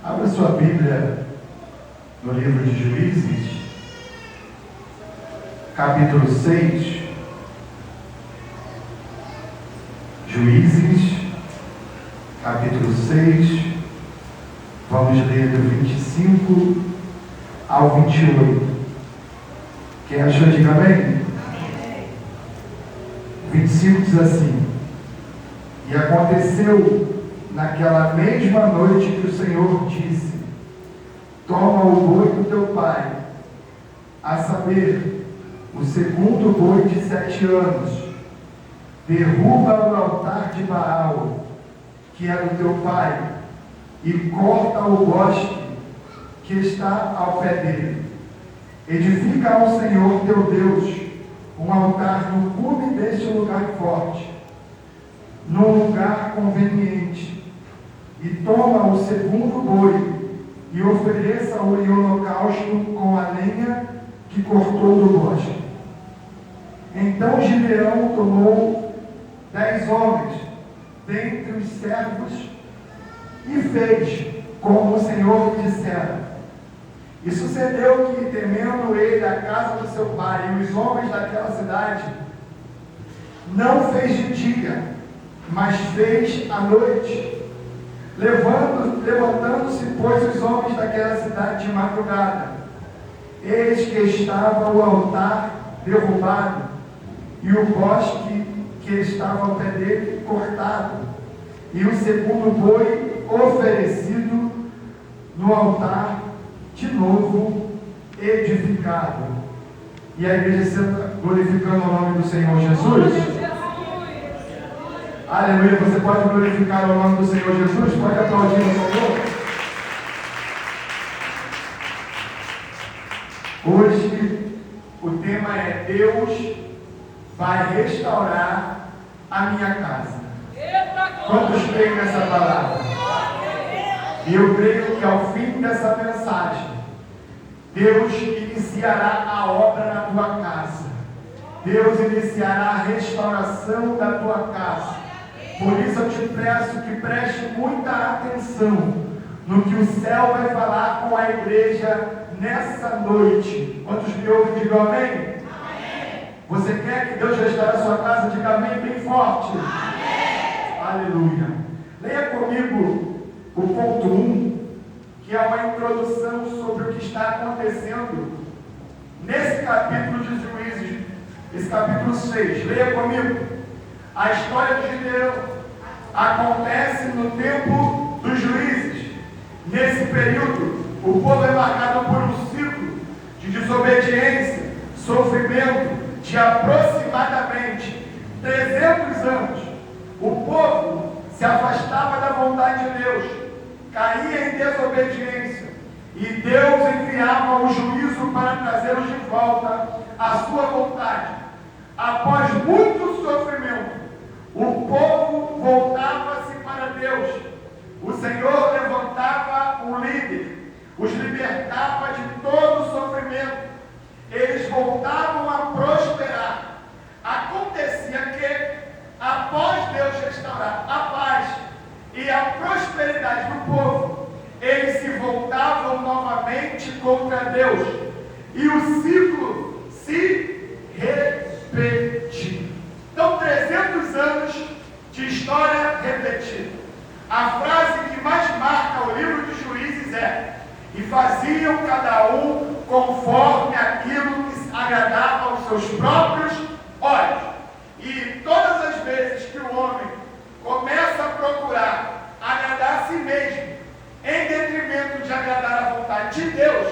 Abra sua Bíblia no livro de Juízes, capítulo 6. Juízes, capítulo 6. Vamos ler do 25 ao 28. Quem achou, diga amém. 25 diz assim: E aconteceu naquela mesma noite que o Senhor disse: Toma o boi do teu pai, a saber, o segundo boi de 7 anos, derruba o altar de Baal, que é do teu pai, e corta o bosque que está ao pé dele. Edifica ao Senhor teu Deus um altar no cume deste lugar forte, num lugar conveniente, e toma o segundo boi e ofereça-o em holocausto com a lenha que cortou do bosque. Então Gideão tomou 10 homens dentre os servos e fez como o Senhor lhe dissera. E sucedeu que, temendo ele a casa do seu pai e os homens daquela cidade, não fez de dia, mas fez à noite. Levantando-se, pois, os homens daquela cidade de madrugada, eis que estava o altar derrubado, e o bosque que estava ao pé dele cortado, e o segundo boi oferecido no altar de novo edificado. E a igreja senta glorificando o nome do Senhor Jesus. Aleluia. Você pode glorificar o nome do Senhor Jesus? Pode aplaudir o Senhor. Hoje o tema é: Deus vai restaurar a minha casa. Quantos creem nessa palavra? E eu creio que ao fim dessa mensagem, Deus iniciará a obra na tua casa. Deus iniciará a restauração da tua casa. Por isso eu te peço que preste muita atenção no que o céu vai falar com a igreja nessa noite. Quantos me ouvem, digam amém? Amém. Você quer que Deus restaure a sua casa? Diga amém bem forte. Amém. Aleluia. Leia comigo o ponto 1, que é uma introdução sobre o que está acontecendo nesse capítulo de Juízes, esse capítulo 6. Leia comigo. A história de Gideão acontece no tempo dos juízes. Nesse período, o povo é marcado por um ciclo de desobediência, sofrimento de aproximadamente 300 anos. O povo se afastava da vontade de Deus, caía em desobediência, e Deus enviava o juízo para trazê-los de volta à sua vontade. Após muito sofrimento, o povo voltava-se para Deus. O Senhor levantava um líder, os libertava de todo o sofrimento. Eles voltavam a prosperar. Acontecia que, após Deus restaurar a paz e a prosperidade do povo, eles se voltavam novamente contra Deus. E o ciclo se repetia. Então, 300 anos de história repetida. A frase que mais marca o livro de Juízes é: e faziam cada um conforme aquilo que agradava aos seus próprios olhos. E todas as vezes que o homem começa a procurar agradar a si mesmo, em detrimento de agradar a vontade de Deus,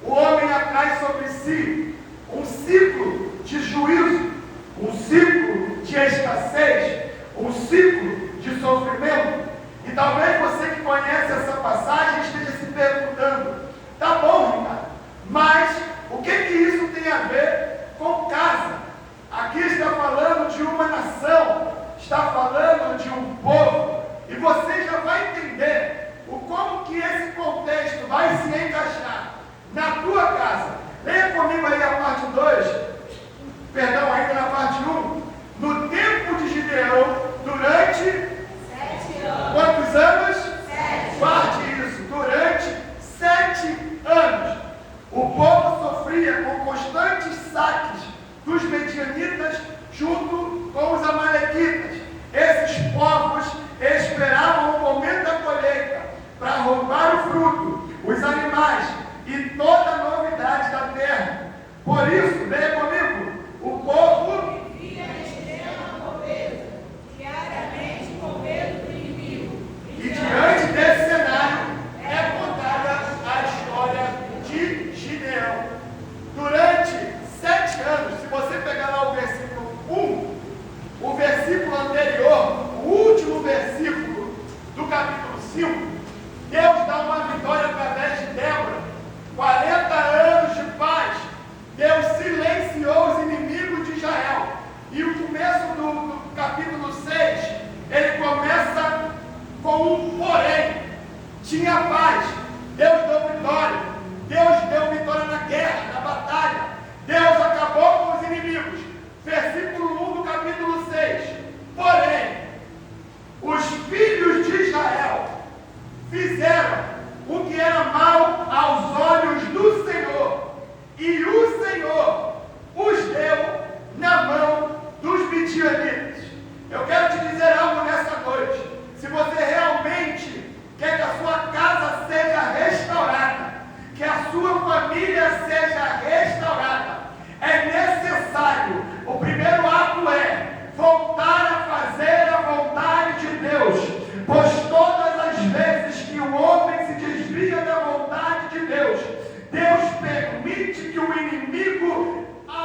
o homem atrai sobre si um ciclo de juízo, um ciclo de escassez, um ciclo de sofrimento. E talvez você que conhece essa passagem esteja se perguntando: tá bom, Ricardo, mas o que isso tem a ver com casa? Aqui está falando de uma nação, está falando de um povo, e você já vai entender como que esse contexto vai se encaixar na tua casa. Leia comigo aí a parte 2, perdão, ainda na parte 1. No tempo de Gideão, durante 7 anos. Quantos anos? 7. Parte isso, durante Mas Deus deu vitória. Deus deu vitória na guerra, na batalha. Deus acabou com os inimigos. Versículo 1 do capítulo 6. Porém, os filhos de Israel fizeram o que era mal aos olhos do Senhor, e o Senhor os deu na mão dos midianitas. Eu quero te dizer algo nessa noite. Se você realmente quer que a sua casa seja restaurada, que a sua família seja restaurada, é necessário, o primeiro ato é voltar a fazer a vontade de Deus, pois todas as vezes que o homem se desvia da vontade de Deus, Deus permite que o inimigo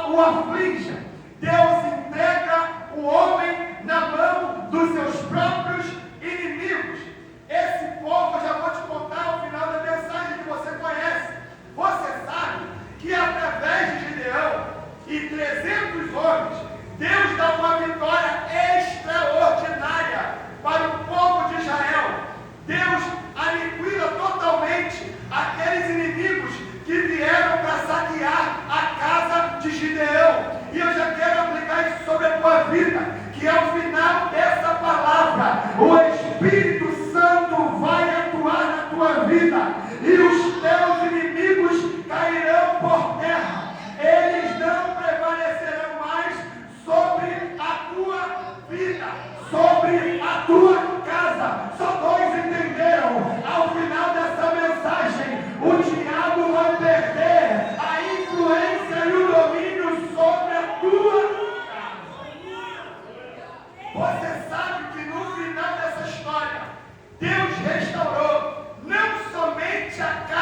o aflija. Deus entrega o homem na mão dos seus próprios inimigos. Esse povo, eu já vou te contar o final da mensagem que você conhece. Você sabe que através de Gideão e 300 homens, Deus dá uma vitória extraordinária para o povo de Israel. Deus aniquila totalmente aqueles inimigos que vieram para saquear a casa de Gideão. E eu já quero aplicar isso sobre a tua vida, que ao final dessa palavra, o Espírito Santo vai atuar na tua vida, e os teus inimigos cairão por terra. Eles não prevalecerão mais sobre a tua vida, sobre a tua casa. Só dois entenderam. Ao final dessa mensagem, o diabo vai perder a influência e o domínio sobre a tua casa. Você sabe que no final dessa história, Deus restaurou não somente a casa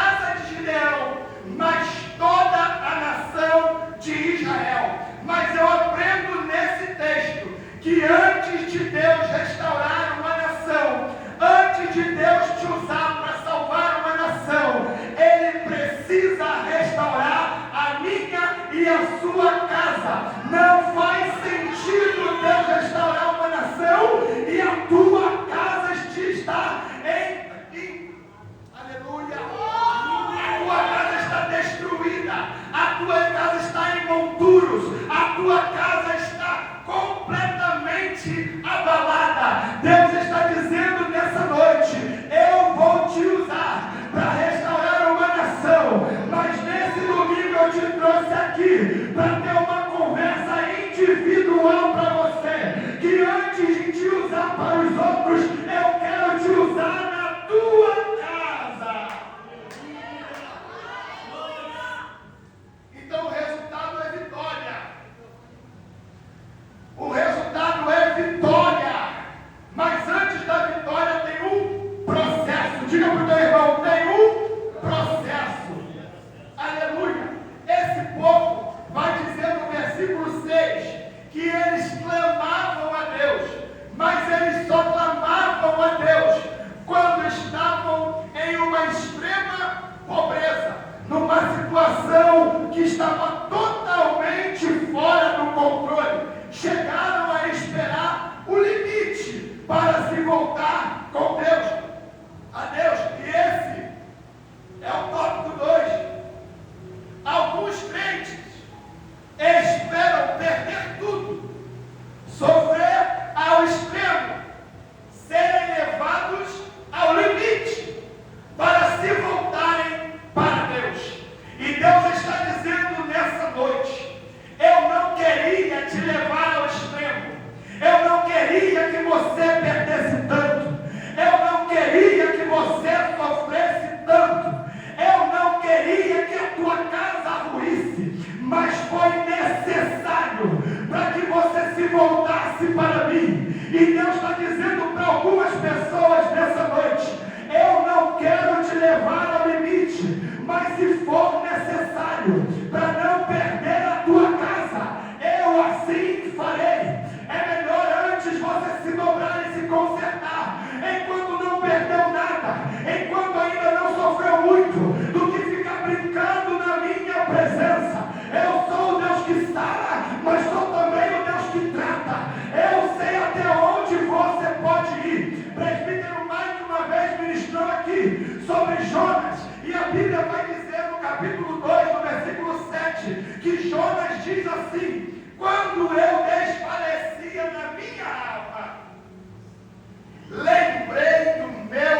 Bíblia vai dizer no capítulo 2, no versículo 7, que Jonas diz assim: quando eu desfalecia na minha alma, lembrei do meu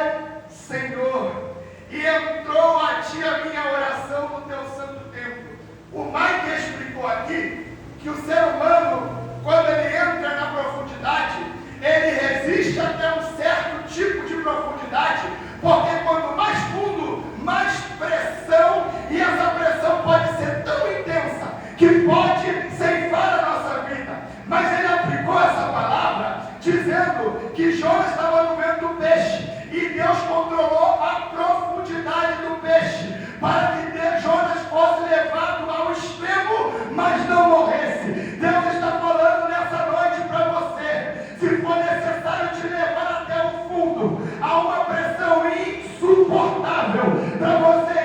Senhor, e entrou a ti a minha oração no teu santo templo. O Mike explicou aqui que o ser humano, quando ele entra na profundidade, ele resiste até um certo tipo de profundidade, porque quanto mais fundo, mais pressão, e essa pressão pode ser tão intensa que pode ceifar a nossa vida. Mas ele aplicou essa palavra dizendo que Jonas estava no meio do peixe, e Deus controlou a profundidade do peixe, para que Jonas fosse levado ao extremo, mas não morresse. Deus está falando nessa noite para você: se for necessário te levar até o fundo, há uma pressão insuportável, para você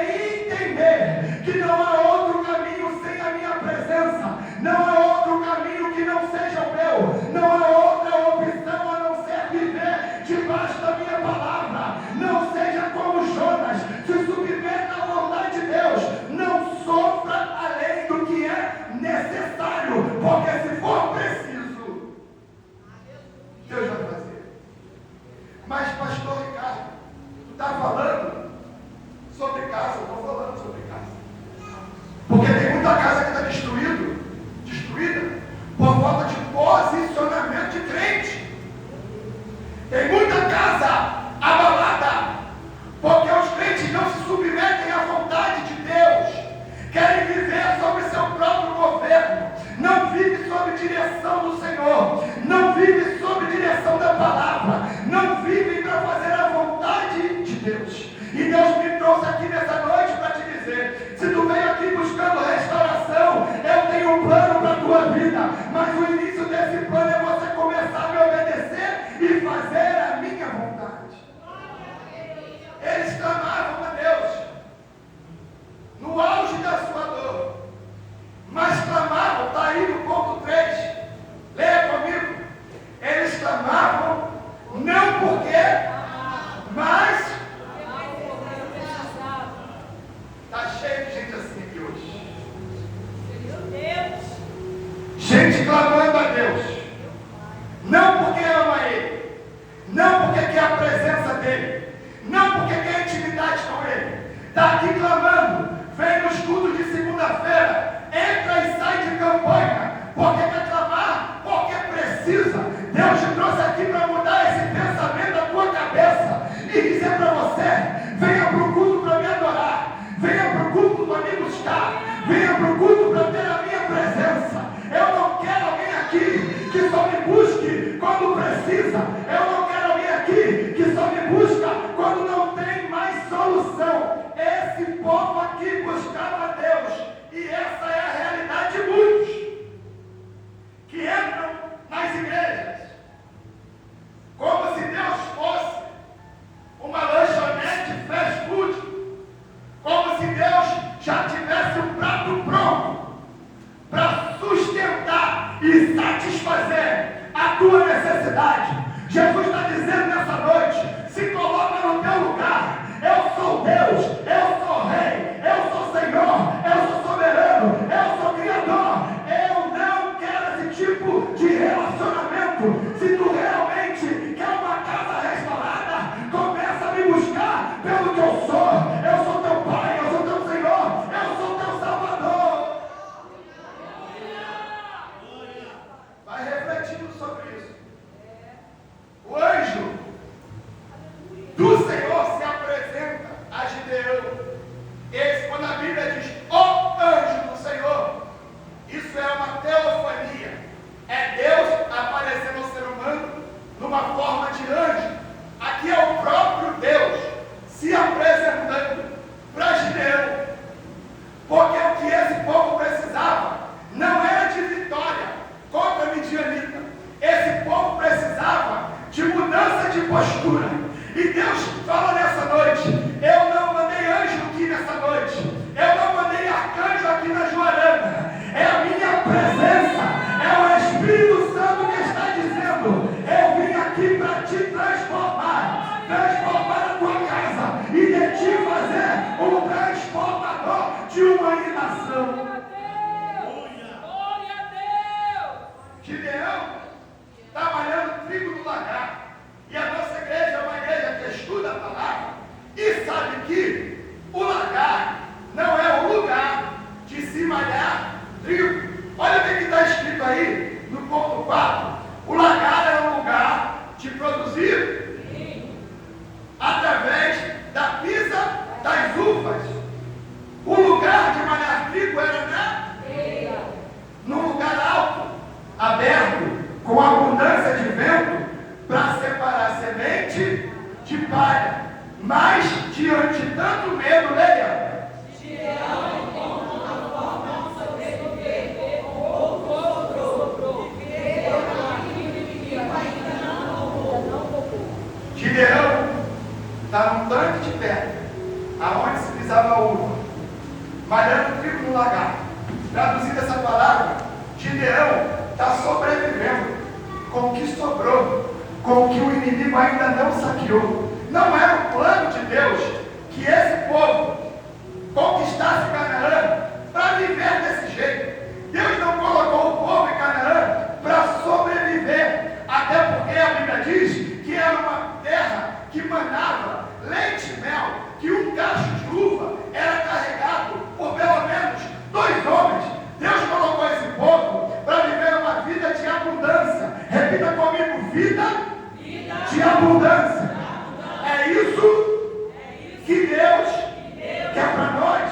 entender que não há outro caminho sem a minha presença, não há outro caminho que não seja o meu, não há outra opção a não ser viver debaixo da minha palavra. Não seja como Jonas, se submeta à vontade de Deus, não sofra além do que é necessário, porque se for preciso, Deus vai fazer. Mas pastor Ricardo, tu está falando sobre casa? Eu estou falando sobre casa, porque tem muita casa que está destruída por falta de posicionamento de crente. Tem muita casa abalada porque os crentes não se submetem à vontade de Deus, querem viver sob seu próprio governo, não vive sob direção do Senhor, não vive sob direção da palavra, não vive para fazer a vontade de Deus. E Deus me trouxe aqui nessa noite para te dizer: se tu veio aqui buscando restauração, eu tenho um plano para a tua vida, mas o início desse plano é você começar a me obedecer e fazer a minha vontade. Eles clamavam a Deus no auge da sua dor, mas clamavam, está aí no ponto 3, leia comigo. Eles clamavam não porque, mas está cheio de gente assim aqui hoje. Gente clamando a Deus, não porque ama Ele, não porque quer a presença dEle, não porque quer intimidade com Ele. Está aqui clamando, vem nos cultos de segunda-feira, entra e sai de campanha, porque quer clamar, porque precisa. Deus te trouxe aqui para mudar esse pensamento da tua cabeça e dizer para você: venha para o culto para me adorar, venha para o culto para me buscar, venha para o culto para ter a minha presença. Eu não quero alguém aqui que só me busque quando precisa. Eu não quero alguém aqui que só me busca quando não tem mais solução. Esse povo aqui buscava Deus, e essa é a realidade de muitos que entram nas igrejas como se Deus fosse uma lanchonete fast food, como se Deus já tivesse um prato pronto que o lagar não é o lugar de se malhar trigo. Olha o que está escrito aí no ponto 4. O lagar é um lugar de produzir através da pisa das uvas. O lugar de malhar trigo era num lugar alto, aberto, com abundância de vento, para separar semente de palha. Mas, diante de tanto medo, leia. Gideão está num tanque de terra, aonde se pisava uva, malhando trigo no lagar. Traduzindo essa palavra, Gideão está sobrevivendo com o que sobrou, com o que o inimigo ainda não saqueou. Não era o plano de Deus que esse povo conquistasse Canaã para viver desse jeito. Deus não colocou o povo em Canaã para sobreviver, até porque a Bíblia diz que era uma terra que manava leite e mel, que um cacho de uva era carregado por pelo menos 2 homens. Deus colocou esse povo para viver uma vida de abundância. Repita comigo: vida de abundância. É isso que Deus quer para nós.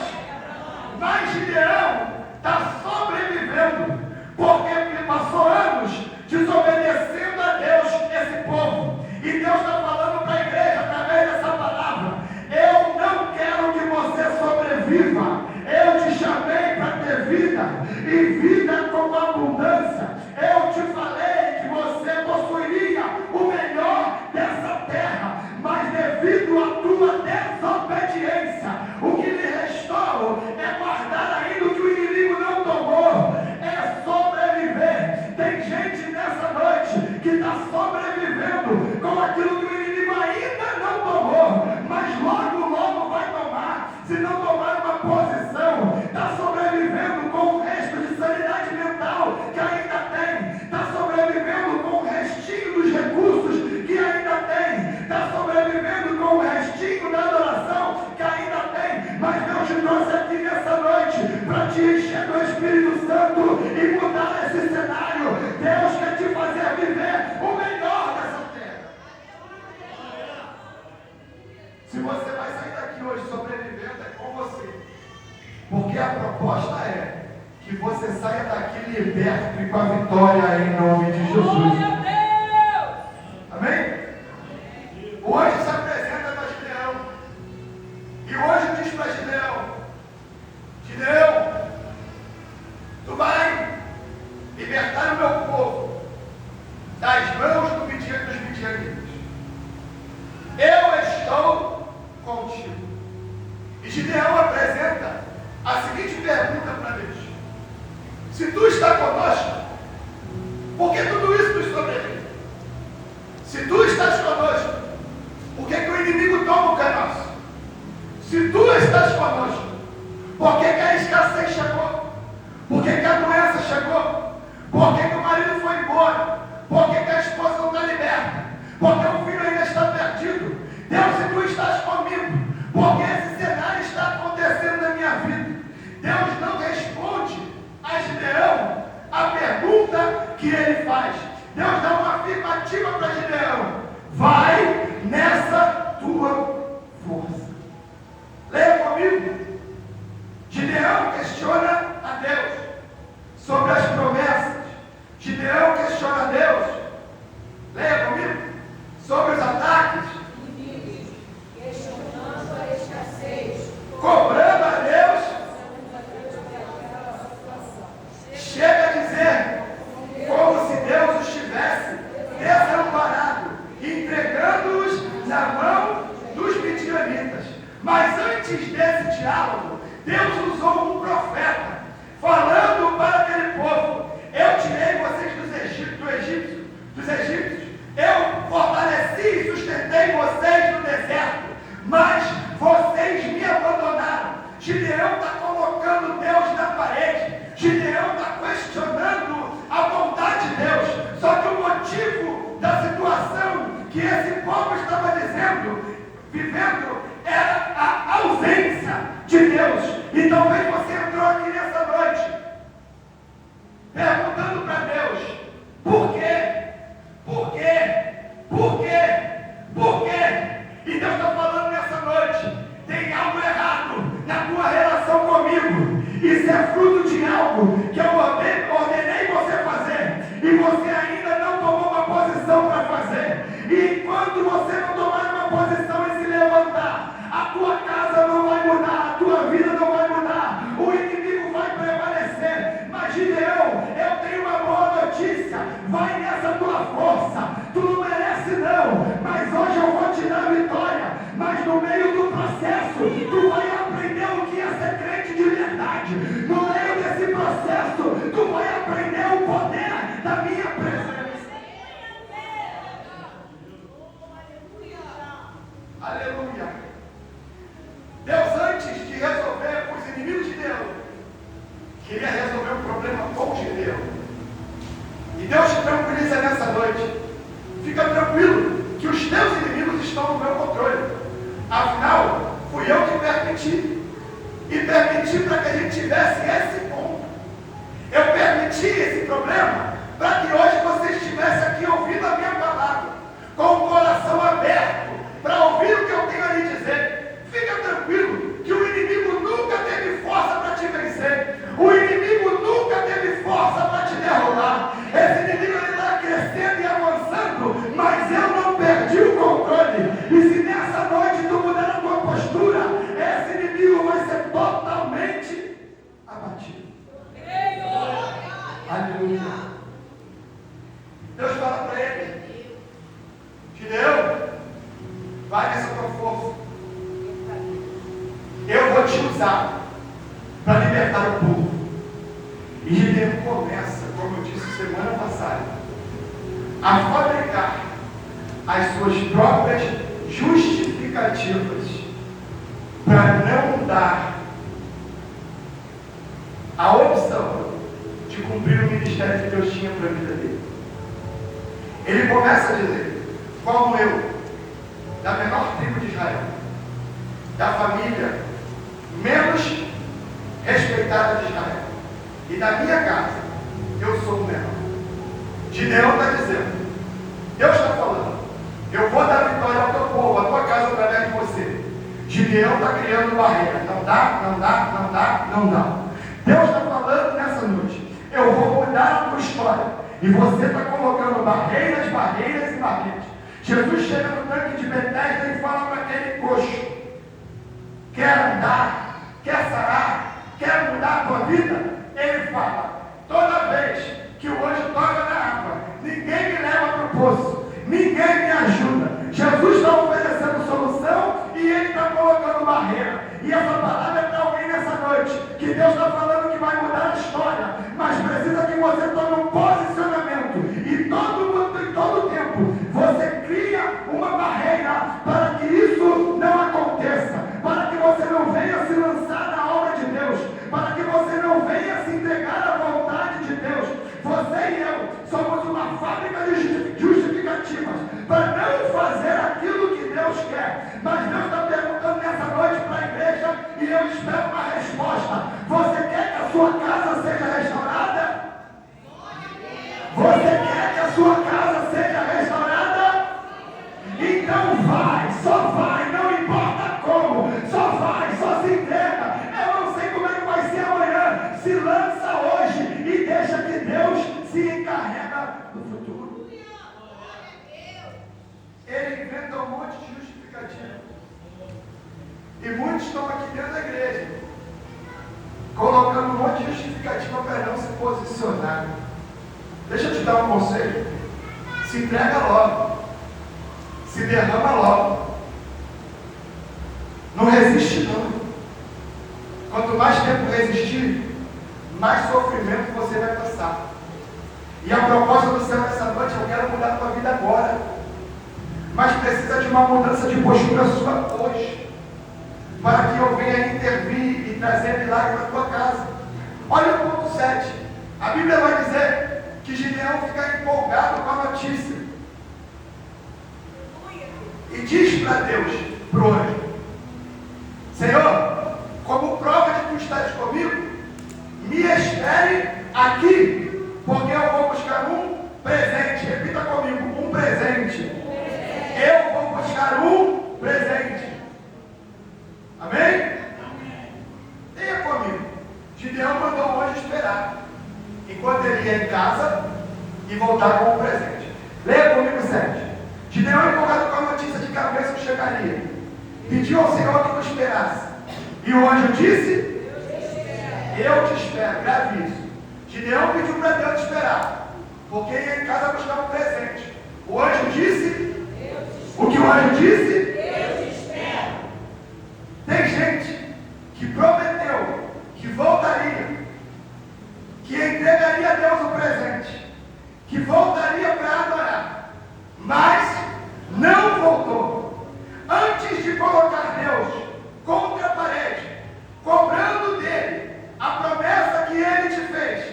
Mas Gideão está sobrevivendo porque passou anos desobedecendo a Deus esse povo. E Deus está falando para a igreja através dessa palavra: eu não quero que você sobreviva. Eu te chamei para ter vida, e vida com abundância. Eu te falei que você possuiria o melhor dessa terra, mas devido à tua desobediência, o que lhe restou é guardar ainda o que o inimigo não tomou, é sobreviver. Tem gente nessa noite que está sobrevivendo com aquilo que o inimigo ainda não tomou, mas logo vai tomar. Se não tomar uma posição, está sobrevivendo com o resto de sanidade mental que ainda tem, está sobrevivendo com o restinho dos recursos que ainda tem, está sobrevivendo com o restinho da adoração que ainda tem. Mas Deus te trouxe aqui nessa noite para te encher do Espírito Santo e mudar esse cenário. Deus quer te fazer viver o melhor dessa terra. Se você vai sair daqui hoje sobrevivendo, é com você. Porque a proposta é que você saia daqui liberto e com a vitória em nome de Jesus. Amém? Hoje se apresenta para Gideão. E hoje diz para Gideão: Gideão, tu vai libertar o meu povo das mãos dos midianitas. Eu estou contigo. E Gideão apresenta a seguinte pergunta para Deus: se tu está conosco, por que tudo isso nos sobrevive? Se tu estás conosco, por que o inimigo toma o que é nosso? Se tu estás conosco, por que a escassez chegou? Por que a doença chegou? Por que o marido foi embora? Por que a esposa não está liberta? Por que o filho ainda está perdido? Deus, se tu estás comigo, por que esse cenário está acontecendo na minha vida? Deus não responde a Gideão a pergunta que ele faz. Deus dá uma afirmativa para Gideão: vai nessa tua força. Leia comigo. Gideão questiona a Deus sobre as promessas. Gideão questiona a Deus. Leia comigo. Sobre os ataques. Questionando a escassez. Cobrando a Deus. Chega a dizer como se Deus estivesse desamparado, entregando-os na mão dos midianitas. Mas antes desse diálogo, Deus usou um profeta, falando para aquele povo: eu tirei vocês dos egípcios, eu fortaleci e sustentei vocês no deserto, mas vocês me abandonaram. Gideão está colocando Deus na parede. Gideão está questionando a vontade de Deus. Só que o motivo da situação que esse povo estava vivendo, era a E talvez você entrou aqui nessa noite perguntando para Deus: por quê? Por quê? Por quê? Por quê? E Deus está falando nessa noite: tem algo errado na tua relação comigo. Isso é fruto de algo que eu ordenei você fazer, e você ainda não tomou uma posição para fazer. E enquanto você não tomar uma posição e se levantar, a tua casa não vai mudar, a tua vida não vai mudar, o inimigo vai prevalecer. Mas Gideão, eu tenho uma boa notícia: vai nessa tua força, tu não merece não, mas hoje eu vou te dar vitória. Mas no meio do processo, tu vai aprender o que é ser crente de verdade. No meio desse processo, tu vai aprender o poder da minha presença. Aleluia. Deus, antes de resolver os inimigos de Deus, queria resolver um problema com Gideão. E Deus te tranquiliza nessa noite: fica tranquilo que os teus inimigos estão no meu controle. Afinal, fui eu que permiti. E permiti para que a gente tivesse esse ponto. Eu permiti esse problema para que hoje você estivesse aqui ouvindo a minha palavra, com o coração aberto, para ouvir o que eu tenho a lhe dizer. Fica tranquilo que o inimigo nunca teve força para te vencer. O inimigo nunca teve força para te derrubar. Esse inimigo está crescendo e avançando, mas eu não perdi o controle. E se nessa noite tu mudar a tua postura, esse inimigo vai ser totalmente abatido. Aleluia. Deus fala para ele: Gideão, vai nessa tua força. Eu vou te usar para libertar o povo. E Gideão começa, como eu disse semana passada, a fabricar as suas próprias justificativas para não dar a opção de cumprir o ministério que Deus tinha para a vida dele. Ele começa a dizer: como eu, da menor tribo de Israel, da família menos respeitada de Israel, e da minha casa, eu sou o menor. Gideão está dizendo: Deus está falando, eu vou dar vitória ao teu povo, à tua casa, através de você. Gideão está criando barreira. Não dá, não dá, não dá, não dá. Deus está falando nessa noite: eu vou mudar a tua história. E você está colocando barreiras, barreiras e barreiras. Jesus chega no tanque de Betesda e fala para aquele coxo: quer andar? Quer sarar? Quer mudar a tua vida? Ele fala: toda vez que o anjo toca na água, ninguém me leva para o poço, ninguém me ajuda. Jesus está oferecendo solução e ele está colocando barreira. E essa palavra é para alguém nessa noite, que Deus está falando que vai mudar a história, mas precisa que você tome um posicionamento. E todo tempo você cria uma barreira para que isso não aconteça, para que você não venha se lançar na obra de Deus, para que você não venha se entregar à vontade de Deus. Você e eu somos uma fábrica de justificativas para não fazer aquilo que Deus quer. Mas Deus está perguntando nessa noite para a igreja, e eu espero uma resposta: você quer que a sua casa seja restaurada? Você quer que a sua casa seja restaurada? Então vai, só vai, não importa como, só vai, só se entrega. Eu não sei como é que vai ser amanhã. Se lança hoje e deixa que Deus se encarrega do futuro. Ele inventa um monte de justificativa. E muitos estão aqui dentro da igreja colocando um monte de justificativa para não se posicionar. Deixa eu te dar um conselho: se entrega logo, se derrama logo, não resiste não. Quanto mais tempo resistir, mais sofrimento você vai passar. E a proposta do céu nessa noite: eu quero mudar a tua vida agora, mas precisa de uma mudança de postura sua hoje, para que eu venha intervir e trazer milagre na tua casa. Olha o ponto 7. A Bíblia vai dizer que Gideão fica empolgado com a notícia e diz para Deus, para o anjo: Senhor, como prova de que os esteres comigo, me espere aqui, porque eu vou buscar um presente. Repita comigo, um presente. Eu vou buscar um presente. Amém? Leia comigo. Gideão mandou o anjo esperar, enquanto ele ia em casa e voltar com um presente. Leia comigo 7. Gideão, empolgado com a notícia de que a bênção chegaria, pediu ao Senhor que o esperasse. E o anjo disse: eu te espero. Grave isso. Gideão pediu para Deus esperar, porque ia em casa buscar um presente. O anjo disse: o que o anjo disse? Eu te espero. Tem gente que prometeu que voltaria, que entregaria a Deus o presente, que voltaria para adorar, mas não voltou. Antes de colocar Deus contra a parede, cobrando dele a promessa que ele te fez,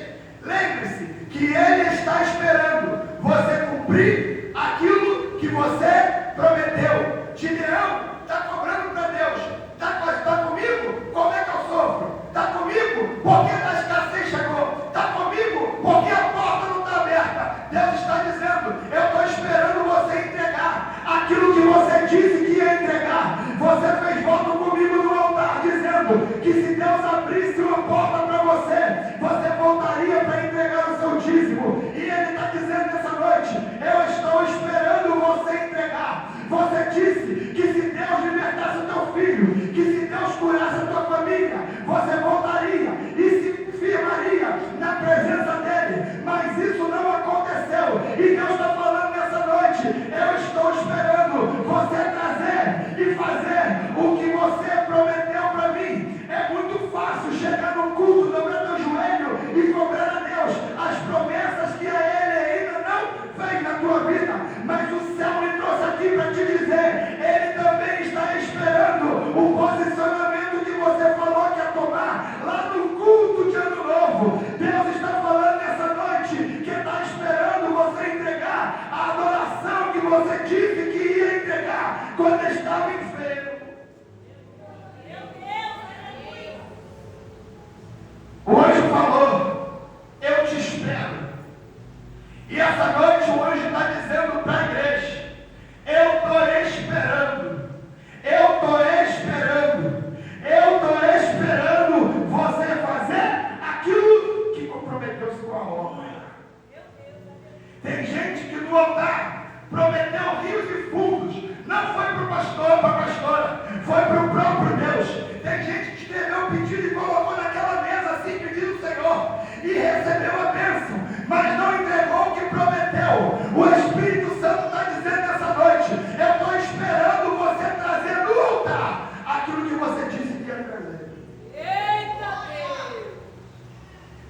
lembre-se que ele está esperando você cumprir aquilo que você prometeu. Gideão está cobrando para Deus. Está comigo? Como é que eu sofro? Está comigo? Porque a escassez chegou. Está comigo? Porque a porta não está aberta. Deus está dizendo: eu estou esperando você entregar aquilo que você disse que ia entregar. Você fez voto comigo no altar, dizendo que se Deus abrisse uma porta para você, você voltaria para entregar o seu dízimo. E Ele está dizendo nessa noite: eu estou esperando você entregar. Você disse que se Deus libertasse o teu filho, que se Deus curasse a tua família, você voltaria e se firmaria na presença dele. Mas isso não aconteceu. E Deus está falando nessa noite: eu estou esperando você trazer e fazer o que você prometeu para mim. É muito fácil chegar num culto, dobrar teu joelho e cobrar a Deus as promessas que a Ele ainda não fez na tua vida. Mas o céu me trouxe aqui para te dizer: Ele também está esperando o posicionamento que você falou que ia tomar lá no culto de Ano Novo. Deus está falando nessa noite que está esperando você entregar a adoração que você disse que ia entregar quando estava enfermo. O anjo falou: eu te espero. E essa noite o anjo está dizendo para a igreja: eu estou esperando. Eu estou esperando. Eu estou esperando você fazer aquilo que comprometeu-se com a obra. Tem gente que no altar prometeu rios e fundos. Não foi para o pastor, para a pastora, foi para o próprio Deus. Tem gente que escreveu o pedido e colocou naquela mesa assim, pedindo o Senhor, e recebeu a bênção, mas não entregou o que prometeu. O Espírito Santo está dizendo nessa noite: eu estou esperando você trazer no altar aquilo que você disse que ia trazer. Eita Deus!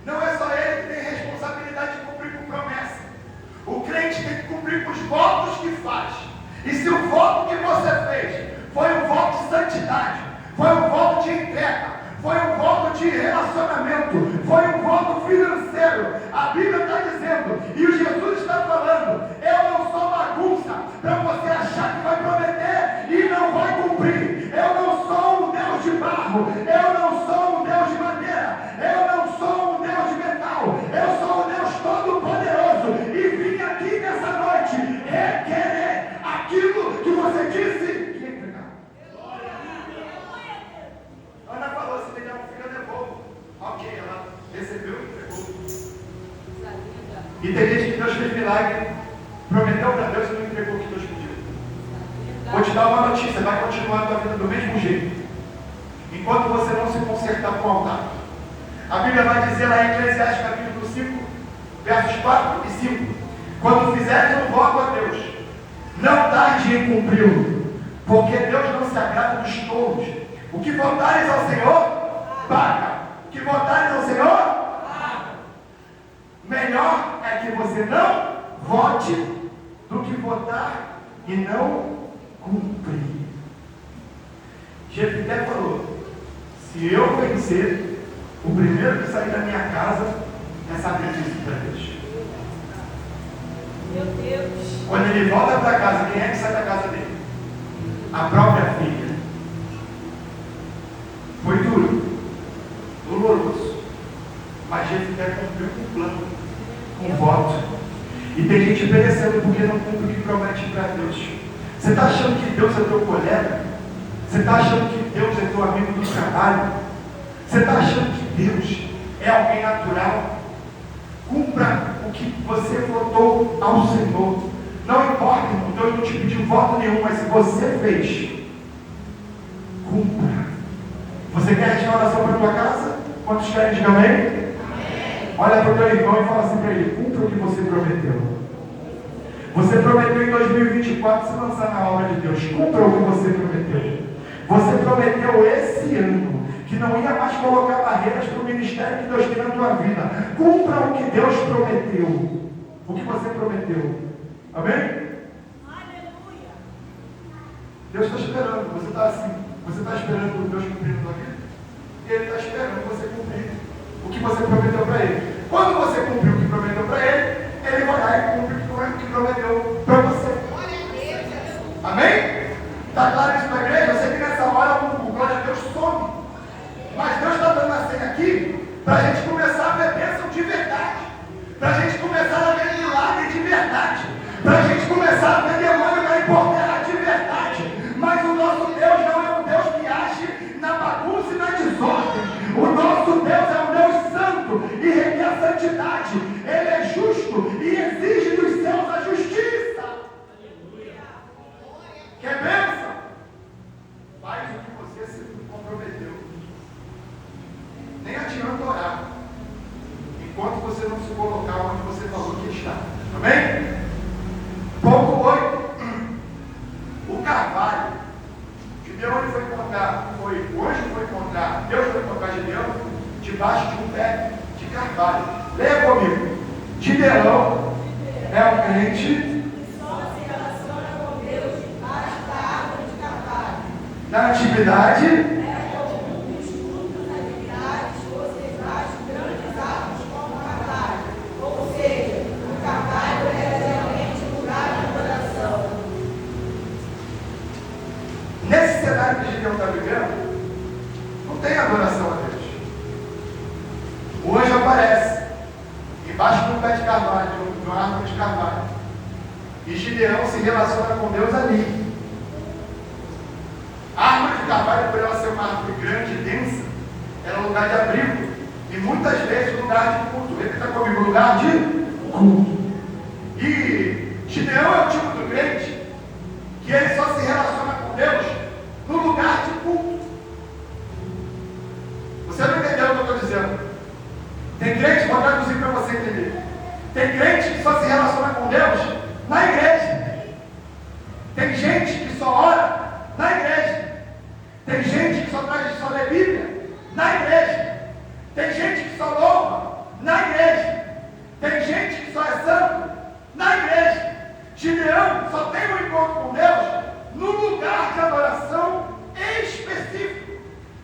Não é só ele que tem responsabilidade de cumprir com promessa. O crente tem que cumprir com os votos que faz. E se o voto que você fez foi um voto de santidade, foi um voto de entrega, foi um voto de relacionamento, foi um voto financeiro, a Bíblia está dizendo, e o Jesus está falando: eu não sou bagunça para você achar que vai prometer e não vai cumprir. Eu não sou um Deus de barro, eu não sou um Deus de madeira, eu não sou um Deus de metal, eu sou um Deus todo-poderoso, e vim aqui nessa noite requerer aquilo que você disse que ia entregar. Ana falou: se pegar um filho, eu devolvo. Ok, ela recebeu e entregou. E tem gente que Deus fez milagre, prometeu para Deus e não entregou o que Deus pediu. Vou te dar uma notícia: vai continuar a tua vida do mesmo jeito, enquanto você não se consertar com o altar. A Bíblia vai dizer lá em Eclesiastes capítulo 5, versos 4 e 5: quando fizeres um voto a Deus, não tarde em cumpri-lo, porque Deus não se agrada dos tolos. O que votares ao Senhor, paga. O que votares ao Senhor, paga. Melhor é que você não vote do que votar e não cumprir. Jefité falou: se eu vencer, o primeiro que sair da minha casa é saber disso para Deus. Meu Deus! Quando ele volta para casa, quem é que sai da casa dele? A própria filha. Foi duro. Mas Jefité cumpriu com o plano, com o voto. E tem gente perecendo porque não cumpre o que promete para Deus. Você está achando que Deus é teu colega? Você está achando que Deus é teu amigo do trabalho? Você está achando que Deus é alguém natural? Cumpra o que você votou ao Senhor. Não importa, irmão, Deus não te pediu voto nenhum, mas se você fez, cumpra. Você quer restauração para a tua casa? Quantos querem? Diga amém? Amém. Olha para o teu irmão e fala assim para ele: cumpra o que você prometeu. Você prometeu em 2024 se lançar na obra de Deus. Cumpra o que você prometeu. Você prometeu esse ano que não ia mais colocar barreiras para o ministério que Deus tem na tua vida. Cumpra o que Deus prometeu. O que você prometeu. Amém? Aleluia. Deus está esperando. Você está assim. Você está esperando Deus cumprir na tua vida? Ele está esperando você cumprir o que você prometeu para Ele. Quando você cumpriu o que prometeu para Ele, Ele vai lá e cumpre o que prometeu para você. Amém? Está claro isso para a igreja? Eu sei que nessa hora o glória a Deus some. Mas Deus está dando a senha aqui para a gente começar a ver bênção de verdade. Para a gente começar a ver milagre de verdade. Para a gente começar a ver demônio cair por terra de verdade. Mas o nosso Deus não é um Deus que age na bagunça e na desordem. O nosso Deus é um Deus santo e requer santidade. Ele é justo e exige dos céus a justiça. Quer bênção? Faz o que você se comprometeu. Nem adianta orar enquanto você não se colocar onde você falou que está. Amém? Ponto 8. O carvalho. Gideão foi encontrar, o anjo foi encontrar, Deus foi encontrar Gideão debaixo de um pé de carvalho. Leia comigo. Gideão é um crente Que só se relaciona com Deus debaixo da árvore de carvalho. na atividade. É como os frutos das atividades, você faz grandes árvores como carvalho. Ou seja, o carvalho é realmente um lugar de adoração. Nesse cenário que Gideão está vivendo, não tem adoração a Deus. O anjo aparece embaixo de um pé de carvalho, de uma árvore de carvalho. E Gideão se relaciona com Deus ali. A árvore de carvalho, por ela ser uma árvore grande e densa, era um lugar de abrigo. E muitas vezes lugar de culto. Repita comigo, lugar de culto. E Gideão é o tipo do crente que ele só se relaciona com Deus no lugar de culto. Você não entendeu o que eu estou dizendo? Tem crente, vou traduzir para você entender. Tem crente que só se relaciona com Deus na igreja. Tem gente que só ora na igreja. Tem gente que só lê Bíblia na igreja. Tem gente que só louva na igreja. Tem gente que só é santo na igreja. Gideão só tem um encontro com Deus no lugar de adoração específico.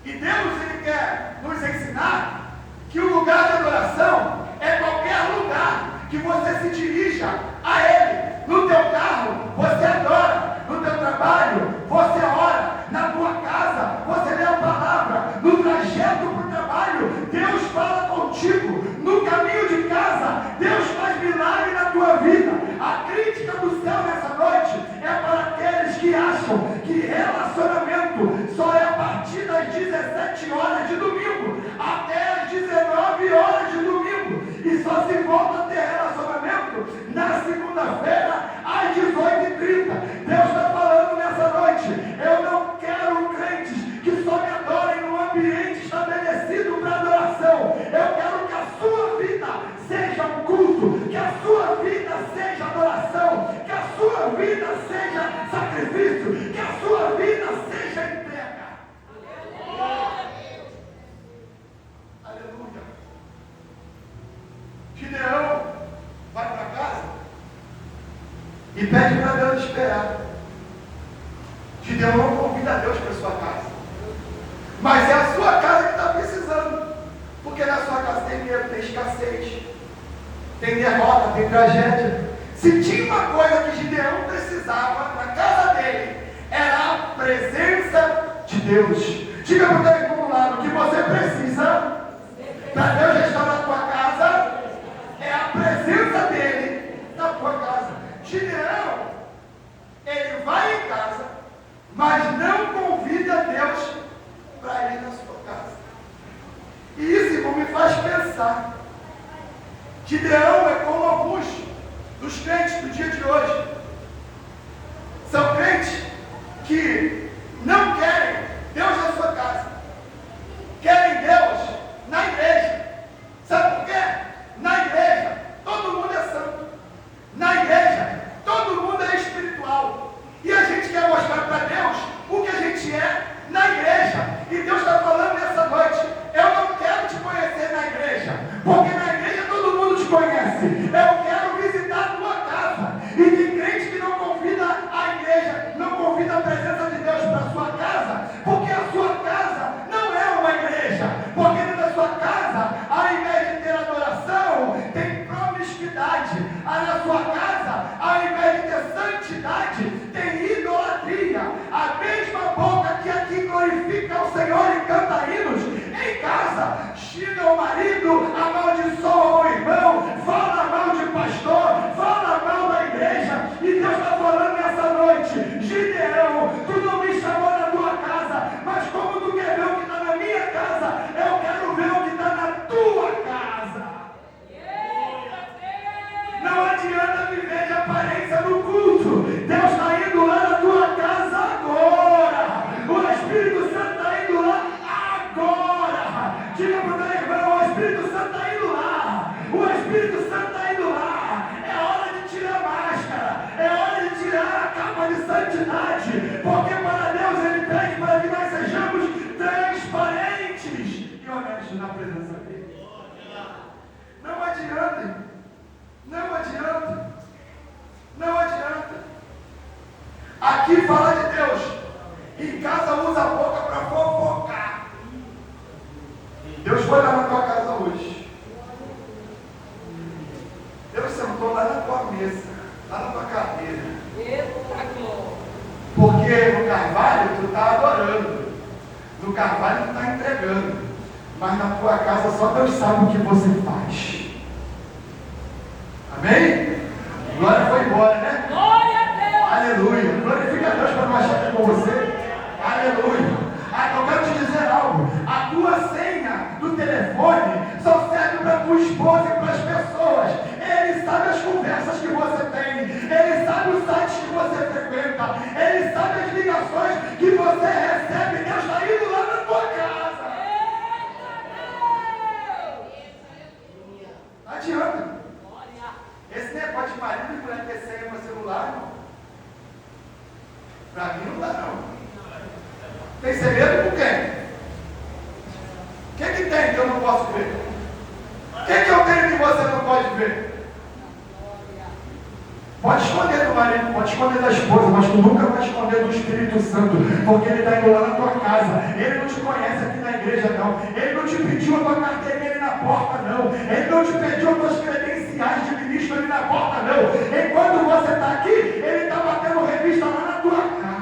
E Deus ele quer nos ensinar que o lugar de adoração é qualquer lugar que você se dirija a Ele. No teu carro, você adora. No teu trabalho, você ora. Na tua casa, você lê a palavra. No trajeto para o trabalho, Deus fala contigo. No caminho de casa, Deus faz milagre na tua vida. A crítica do céu nessa noite é para aqueles que acham que relacionamento só é a partir das 17 horas de domingo até as 19 horas de domingo. E só se volta a ter relacionamento na segunda-feira às 18h30. Deus está falando nessa noite. Eu não quero crentes que só me adorem num ambiente estabelecido para adoração. Eu quero que a sua vida seja um culto, que a sua vida seja adoração, que a sua vida seja sacrifício, que a sua vida seja entrega. Aleluia. Gideão vai para casa e pede para Deus esperar. Gideão não convida Deus para sua casa, mas é a sua casa que está precisando, porque na sua casa tem medo, tem escassez, tem derrota, tem tragédia. Se tinha uma coisa que Gideão precisava na casa dele, era a presença de Deus. Diga para o teu irmão do lado que você precisa para Deus restaurar a tua casa. começar. Gideão é como alguns dos crentes do dia de hoje. São crentes que não querem Deus na sua casa. Querem Deus na igreja. Sabe por quê? Na igreja todo mundo é santo. Na igreja todo mundo é espiritual. E a gente quer mostrar para Deus o que a gente é na igreja. E Deus está falando nessa noite: eu não quero te conhecer na igreja, porque na igreja todo mundo te conhece. Eu quero visitar a tua casa. E tem crente que não convida a igreja, não convida a presença de Deus para a sua casa, porque a sua casa não é uma igreja. Porque dentro da sua casa, ao invés de ter adoração, tem promiscuidade. Na sua casa, ao invés de ter santidade, tem idolatria. A mesma boca que aqui glorifica o Senhor e canta hinos, em casa xinga o marido, amaldiçoa o irmão, fala mal de pastor, fala mal da igreja. E Deus está falando nessa noite: Gideão, tu não me chamou na tua casa, mas como tu quer ver o que está na minha casa, eu quero ver o que está na tua casa. Não adianta viver de aparência no culto. Deus está indo lá na tua casa agora. O Espírito Santo está indo lá agora. Diga para o teu irmão: o Espírito Santo está indo lá. O Espírito Santo está indo lá. É hora de tirar a máscara. É hora de tirar a capa de santidade. Porque para Deus Ele pede para que nós sejamos transparentes e honestos na presença dEle. Não adianta. Não adianta. Não adianta. Aqui fala de Deus. Em casa usa a boca para fofocar. Deus foi lá na tua casa hoje. Deus sentou lá na tua mesa, lá na tua cadeira. Porque no Carvalho tu está adorando. No Carvalho tu está entregando. Mas na tua casa só Deus sabe o que você faz. Amém? Glória foi embora, né? Glória a Deus! Aleluia! Glorifica a Deus para não achar que é com você. Aleluia! Eu quero te dizer algo: a tua senha do telefone só serve para a tua esposa e para as pessoas. Ele sabe as conversas que você tem, ele sabe os sites que você frequenta, ele sabe as ligações que você recebe. Deus está indo lá na tua casa. Não adianta. Esse negócio de marido e mulher ter senha no celular, irmão, pra mim não dá não. Tem segredo com quem? O que tem que eu não posso ver? O que eu tenho que você não pode ver? Pode esconder do marido, pode esconder da esposa, mas tu nunca vai esconder do Espírito Santo, porque ele está indo lá na tua casa. Ele não te conhece aqui na igreja, não. Ele não te pediu a tua carteirinha ali na porta, não. Ele não te pediu as tuas credenciais de ministro ali na porta, não. Enquanto você está aqui, ele está batendo revista lá na tua casa.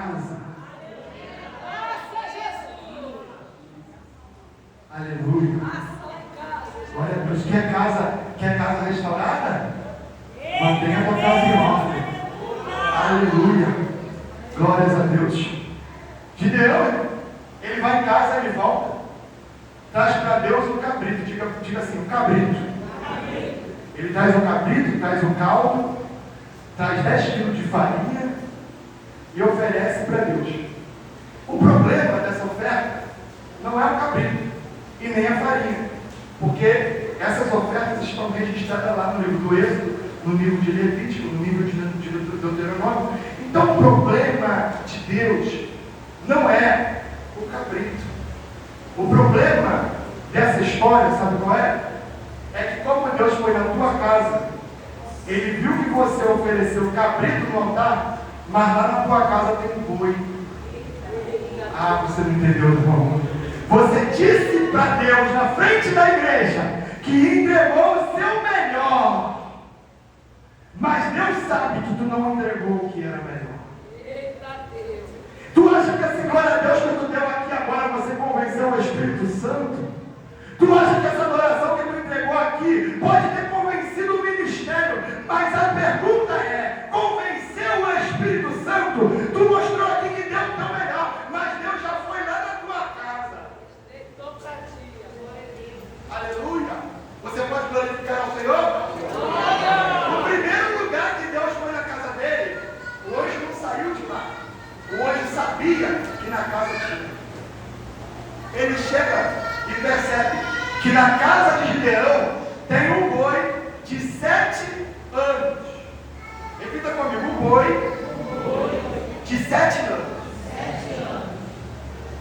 Aleluia. Glória a Deus. Quer casa restaurada? Mantenha a tua casa em ordem. Aleluia. Glórias a Deus. Gideão, ele vai em casa, ele volta. Traz para Deus um cabrito. Diga assim, um cabrito. Ele traz um cabrito, traz um caldo, traz 10 quilos de farinha e oferece para Deus. O problema dessa oferta não é o cabrito e nem a farinha, porque essas ofertas estão registradas lá no livro do Êxodo, no livro de Levítico, no livro de Deuteronômio. Então o problema de Deus não é o cabrito. O problema dessa história, sabe qual é? É que como Deus foi na tua casa, Ele viu que você ofereceu cabrito no altar, mas lá na tua casa tem um boi. Ah, você não entendeu, irmão. Você disse para Deus na frente da igreja que entregou o seu melhor. Mas Deus sabe que tu não entregou o que era melhor. Tu acha que essa glória a Deus que tu deu aqui agora você convenceu o Espírito Santo? Tu acha que essa adoração que tu entregou aqui pode ter convencido o ministério? Mas a pergunta é: convenceu o Espírito Santo? Tu mostrou aqui que deu o teu melhor, mas Deus já foi lá na tua casa. Aleluia! e percebe que na casa de Gideão tem um boi de 7 anos. Repita comigo, um boi de 7 anos.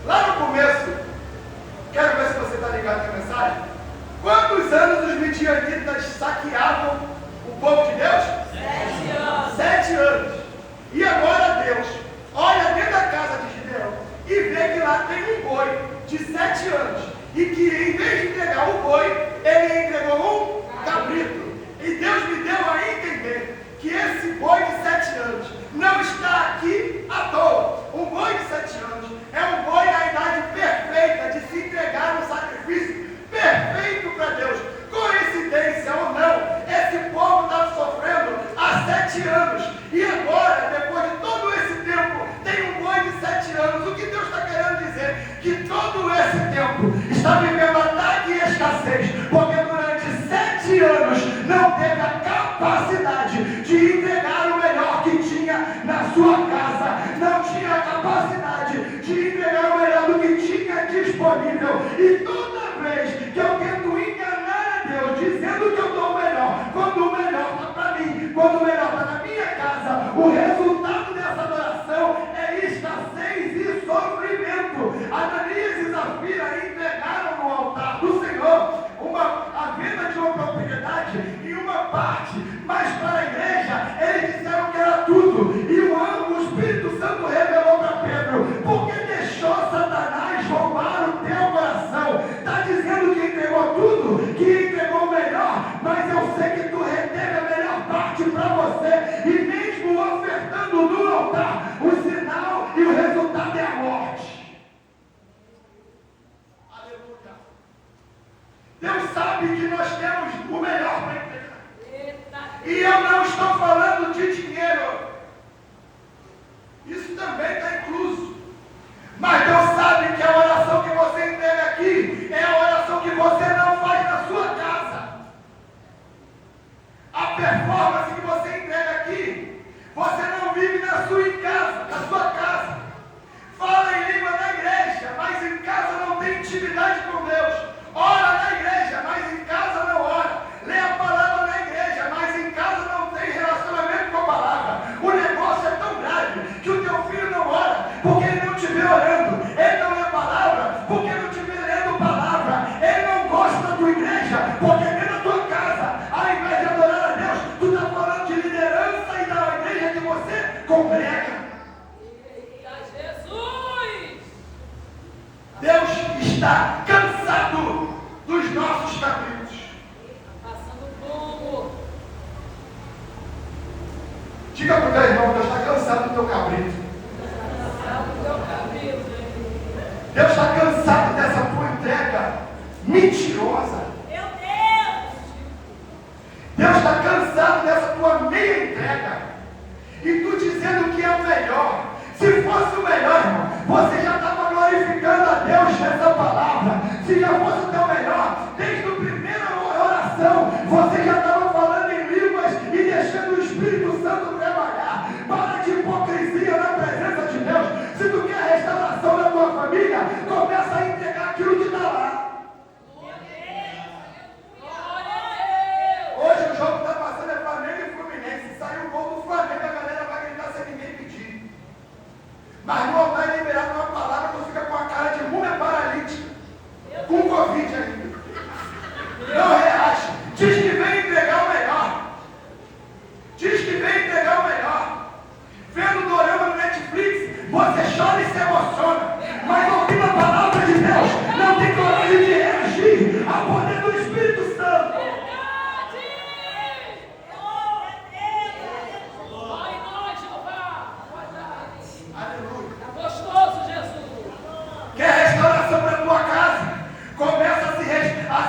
Lá no começo, quero ver se você está ligado com a mensagem. Quantos anos os midianitas saqueavam o povo de Deus? 7 anos. 7 anos. E agora Deus olha dentro da casa de Gideão e vê que lá tem um boi de 7 anos. E que em vez de entregar o boi, ele entregou um cabrito. E Deus me deu a entender que esse boi de 7 anos não está aqui à toa. Um boi de 7 anos é um boi na idade perfeita de se entregar no sacrifício perfeito para Deus. Coincidência ou não, esse povo está sofrendo há 7 anos. E agora, depois de todo esse tempo, tem um boi de 7 anos. O que Deus está querendo dizer? Que todo esse tempo está vivendo ataque e escassez, porque durante 7 anos não teve a capacidade de entregar o melhor que tinha na sua casa, não tinha a capacidade de entregar o melhor do que tinha disponível. E toda vez que eu tento enganar a Deus dizendo que eu dou o melhor, quando o melhor está para mim, quando o melhor está na minha casa, o resultado dessa adoração é escassez e sofrimento. Ananias e Safira entregaram no altar do Senhor a venda de uma propriedade e uma parte, mas para a igreja eles disseram que era tudo. E o Espírito Santo revelou para Pedro: porque deixou Satanás roubar o teu coração? Está dizendo que entregou tudo, que entregou o melhor, mas eu sei que tu reteve a melhor parte para você, e mesmo ofertando no altar, o sinal e o resultado é a morte. Deus sabe que nós temos o melhor para entregar. E eu não estou falando de dinheiro. Isso também está incluso. Mas Deus sabe que a oração que você entrega aqui é a oração que você não faz na sua casa. A performance que você entrega aqui, você não vive na sua casa. Fala em língua na igreja, mas em casa não tem intimidade com Deus. Ora na igreja, mas em casa não ora. Lê a palavra na igreja, mas em casa não tem relacionamento com a palavra. O negócio é tão grave que o teu filho não ora porque ele não te vê orando. Ele não lê a palavra porque não te vê lendo a palavra. Ele não gosta da tua igreja porque vê na tua casa. Ao invés de adorar a Deus, tu está falando de liderança e da igreja que você congrega. Deus está cansado dos nossos caprichos. Diga para o teu irmão: Deus está cansado do teu cabrito. Deus está cansado dessa tua entrega mentirosa. Meu Deus! Deus está cansado dessa tua meia entrega. E tu dizendo que é o melhor. Se fosse o melhor, irmão, você já estava glorificando a Deus nessa palavra. Se já fosse o teu melhor, desde a primeira oração, você já estava falando em línguas e deixando o Espírito Santo trabalhar. Para de hipocrisia na presença de Deus. Se tu quer a restauração da tua família, começa a entregar aquilo que está lá. Hoje o jogo está passando, é Flamengo e Fluminense. Saiu o gol do Flamengo, a galera vai gritar sem ninguém pedir. Mas no altar é liberado uma palavra, tu fica com a cara de múmia paralítica, com Covid ainda. Não reage. Diz que vem entregar o melhor. Diz que vem entregar o melhor. Vendo o dorama no Netflix, você chora e se emociona. Mas ouvindo a palavra de Deus, não tem coragem de reagir ao poder do Espírito Santo. Quer restauração para a tua casa? Começa a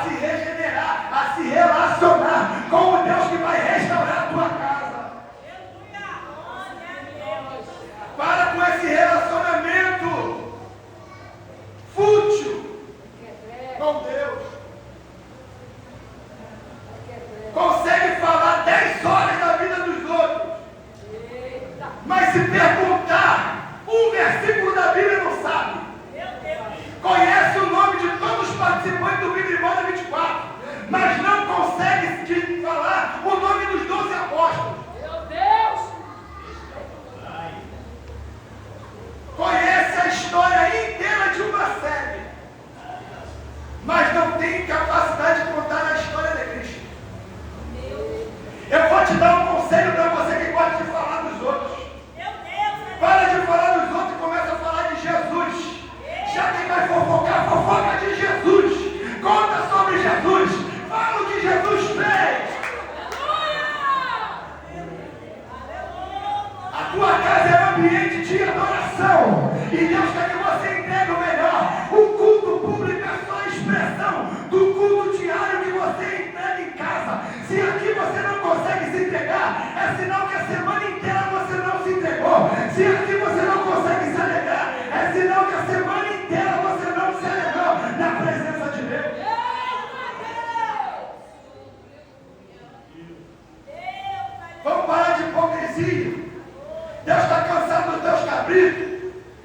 se regenerar, a se relacionar com o Deus que vai restaurar a tua casa. Para com esse relacionamento fútil com Deus. Consegue falar 10 horas da vida dos outros, mas se perguntar um versículo da Bíblia não sabe. Conhece o nome de todos os participantes tem capacidade de contar a história de Cristo. Eu vou te dar um conselho para você que gosta de falar dos outros. Para de falar dos outros e começa a falar de Jesus. Já quem vai fofocar, fofoca de Jesus. Conta sobre Jesus. Fala o que Jesus fez. A tua casa é um ambiente de adoração. E Deus quer que você entregue o melhor. O culto público é só a expressão do culto diário que você entrega em casa. Se aqui você não consegue se entregar, é sinal que a semana inteira você não se entregou. Se aqui você não consegue se alegrar, é sinal que a semana inteira você não se alegrou na presença de Deus. Vamos parar de hipocrisia. Deus está cansado dos teus cabritos.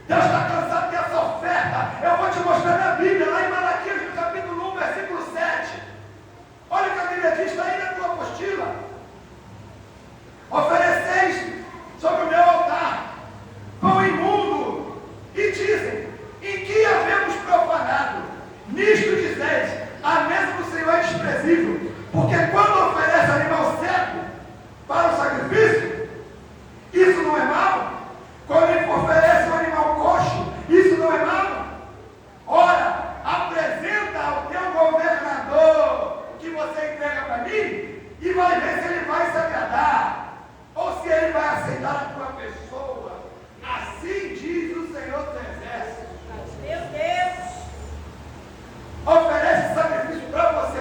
Deus está cansado dessa oferta. Eu vou te mostrar na Bíblia, lá em Malaquias, no capítulo 1, versículo 7. Olha o que a Bíblia diz, está aí na tua apostila. Ofereceis sobre o meu altar pão imundo, e dizem: em que havemos profanado? Nisto dizeis: a mesa do Senhor é desprezível. Porque quando oferece animal seco para o sacrifício, isso não é mal? Quando ele oferece um animal coxo, isso não é mal? Ora, apresenta ao teu governador o que você entrega para mim e vai ver se ele vai se agradar ou se ele vai aceitar a tua pessoa. Assim diz o Senhor dos Exércitos. Meu Deus! Oferece sacrifício para você,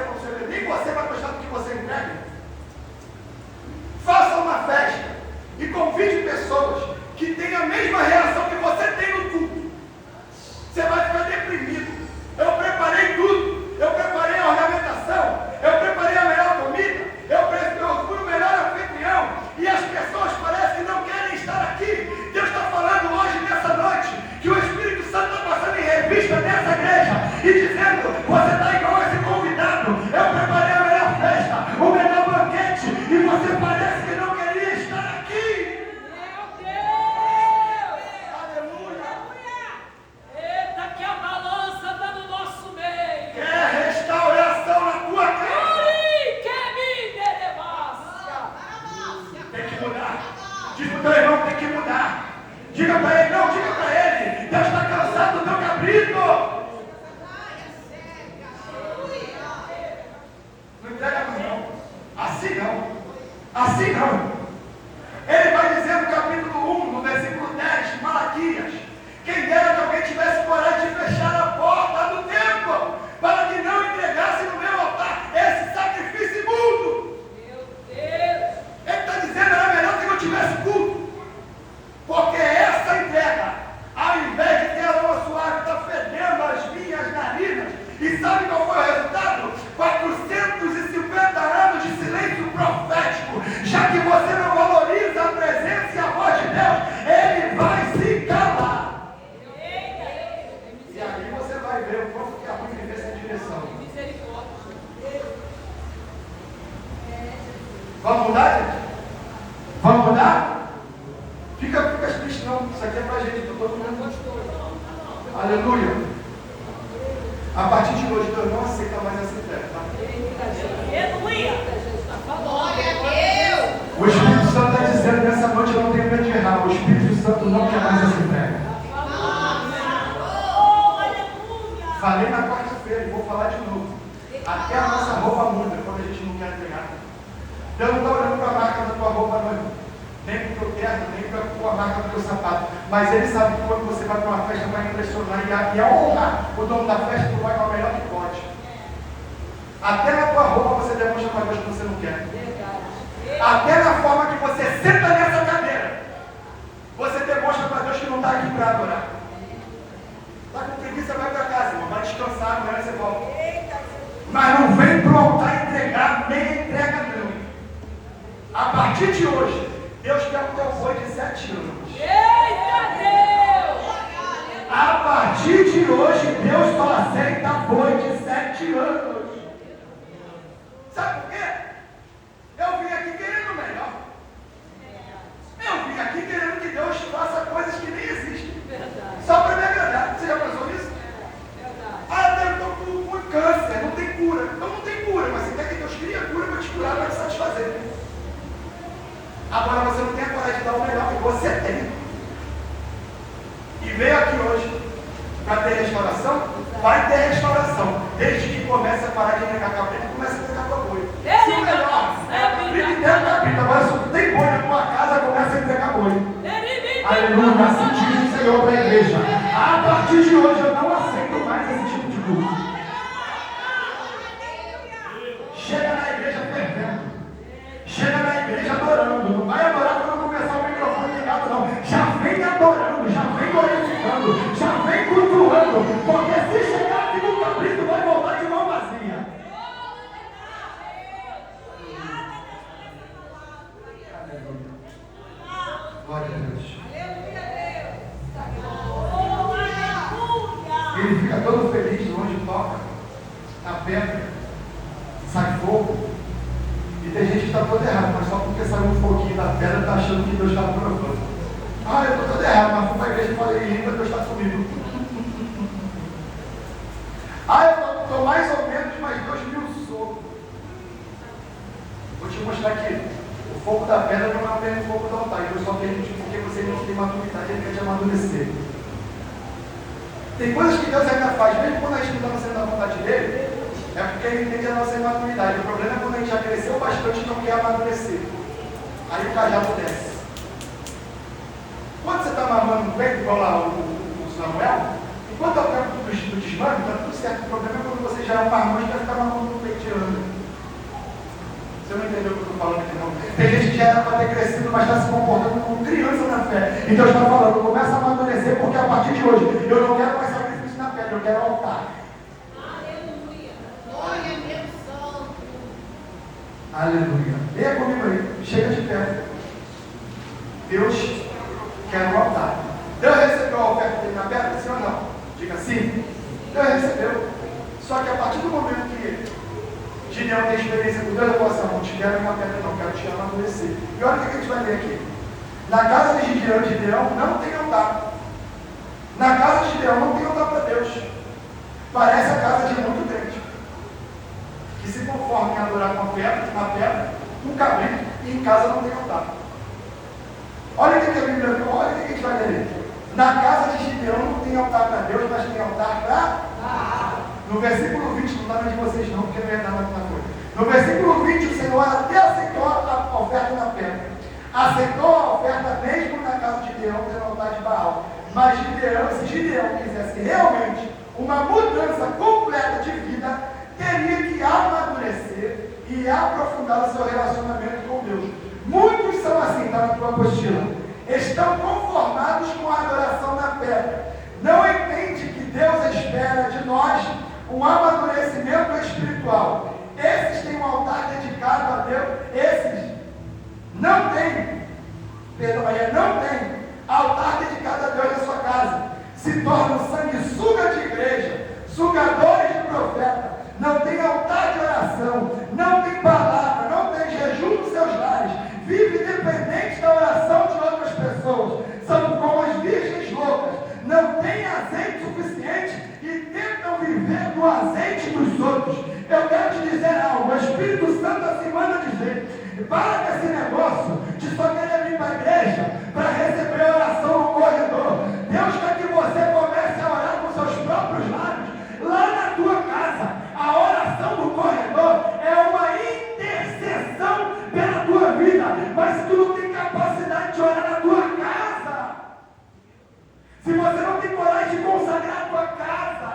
nem você vai gostar do que você entrega. Faça uma festa e convide pessoas que tenham a mesma reação que você tem no culto. Você vai ficar deprimido. Eu preparei tudo. Eu preparei a ornamentação. Eu preparei a melhor comida. Eu fui o melhor anfitrião. E as pessoas parecem que não querem estar aqui. Deus está falando hoje, nessa noite, que o Espírito Santo está passando em revista nessa igreja e dizendo: você está igual a esse convidado. Eu preparei a melhor festa, o melhor banquete, e você parece que não queria estar aqui. Teu irmão tem que mudar. Diga para ele, não, diga para ele. Deus está cansado do teu cabrito. Não entrega não. Assim não. Assim não. Ele vai dizer no capítulo 1, no versículo 10, Malaquias: quem dera que alguém tivesse coragem de fechar a porta do templo, para que não entregasse no meu altar esse sacrifício imundo. Meu Deus! Ele está dizendo: era melhor que não tivesse culto. Porque essa entrega, ao invés de ter a lama suave, está fedendo as minhas narinas. E sabe qual foi o resultado? 450 anos de silêncio profético. Já que você não valoriza a presença e a voz de Deus, ele vai se calar. E aí você vai ver o quanto que é ruim viver sem direção. Vamos mudar, gente? Vamos mudar? Fica triste não, isso aqui é pra gente, todo mundo. Aleluia. A partir de hoje, Deus não aceita mais essa ideia, tá? Glória a Deus! O Espírito Santo está dizendo nessa noite: eu não tenho medo de errar. O Espírito Santo não quer mais essa ideia. Falei na quarta-feira e vou falar de novo. Até a nossa roupa muda quando a gente não quer entregar. Deus não está olhando para a marca da tua roupa, não. Nem para o teu terno, nem para a marca do teu sapato. Mas ele sabe que quando você vai para uma festa, vai impressionar e a honrar o dono da festa, tu vai com a melhor que pode. Até na tua roupa você demonstra para Deus que você não quer. Até na forma que você senta nessa cadeira, você demonstra para Deus que não está aqui para adorar. Está com preguiça, vai para casa, irmão. Vai descansar, amanhã você volta. Mas não vem para o altar entregar, nem entrega não. A partir de hoje, Deus quer o teu boi de 7 anos. Eita Deus! A partir de hoje, Deus só aceita boi de 7 anos. Sabe por quê? Eu vim aqui querendo o melhor. Eu vim aqui querendo que Deus faça coisas que nem existem. Só para me agradar. Você já pensou nisso? Ah, eu estou com câncer, não tem Agora você não tem a coragem de dar o melhor que você tem. E veio aqui hoje para ter restauração, vai ter restauração. Desde que comece a parar de negar cabrito, começa a negar tua boi. Se o melhor, cabrito, agora se tu tem boi na tua casa, começa a entregar boi. Aleluia, assim diz o Senhor para a igreja. A partir de hoje eu não aceito mais esse tipo de culto. Chega na igreja fervendo. Chega na igreja adorando. Não vai adorar quando começar o microfone ligado, não. Já vem adorando, já vem glorificando, já vem cultuando. Porque se chegar aqui no cabrito, vai voltar de mão vazia. Glória a Deus. Ele fica todo feliz onde toca, na pedra, sai fogo. E tem gente que está todo errado, mas só porque saiu um foguinho da pedra está achando que Deus está provando. Ah, eu estou todo errado, mas fui para a igreja e falei língua, Deus está comigo. Ah, eu estou mais ou menos, mas Deus me usou. Vou te mostrar aqui. O fogo da pedra não é o mesmo fogo do altar. Deus só permite porque você não tem maturidade, Ele quer te amadurecer. Tem coisas que Deus ainda faz, mesmo quando a gente não está sendo da vontade dele, é porque Ele entende a nossa imaturidade. O problema é quando a gente já cresceu bastante e não quer amadurecer. Aí o cajado desce. Quando você está mamando no peito, igual lá o Samuel, enquanto é o tempo do desmame, está tudo certo. O problema é quando você já é um marmão e quer ficar mamando no peito de anda. Você não entendeu o que eu estou falando aqui, não? Tem gente que já era para ter crescido, mas está se comportando como criança na fé. E Deus está falando, começa a amadurecer, porque a partir de hoje eu não quero mais sacrifício na pedra, eu quero altar. Aleluia. Glória a Deus Santo. Aleluia. Venha comigo aí, chega de pé. Deus quer um altar. Deus recebeu a oferta dele na pedra, sim ou não? Diga sim. Deus recebeu. Só que a partir do momento que Gideão tem experiência com Deus, eu falo assim, não te quero uma pedra não, quero te amadurecer. E olha o que a gente vai ler aqui. Na casa de Gideão não tem altar. Na casa de Gideão não tem altar para Deus. Parece a casa de muito crente, que se conforma em adorar na pedra, um cabrito, e em casa não tem altar. Olha o que a Bíblia diz, olha o que a gente vai ler. Na casa de Gideão não tem altar para Deus, mas tem altar para... No versículo 20, não está na de vocês não, porque não é nada na coisa. No versículo 20, o Senhor até aceitou a oferta na pedra. Aceitou a oferta mesmo na casa de Gideão, tendo altar de Baal. Mas se Gideão quisesse realmente uma mudança completa de vida, teria que amadurecer e aprofundar o seu relacionamento com Deus. Muitos são assim, está na tua apostila. Estão conformados com a adoração na pedra. Não entende que Deus espera de nós um amadurecimento espiritual. Esses têm um altar dedicado a Deus. Esses não têm, não tem altar dedicado a Deus na sua casa. Se tornam sanguessuga de igreja, sugadores de profeta. Não tem altar de oração, não tem palavra, não tem jejum nos seus lares. Vive dependente da oração de outras pessoas. São como as virgens loucas. Não tem azeite suficiente e tentam viver do azeite dos outros. Eu quero te dizer algo, o Espírito Santo assim manda dizer, para com esse negócio de só querer vir para a igreja para receber oração no corredor. Deus quer que você comece a orar com seus próprios lábios, lá na tua casa. A oração do corredor é uma intercessão pela tua vida, mas se tu não tem capacidade de orar na tua casa, se você não tem coragem de consagrar a tua casa,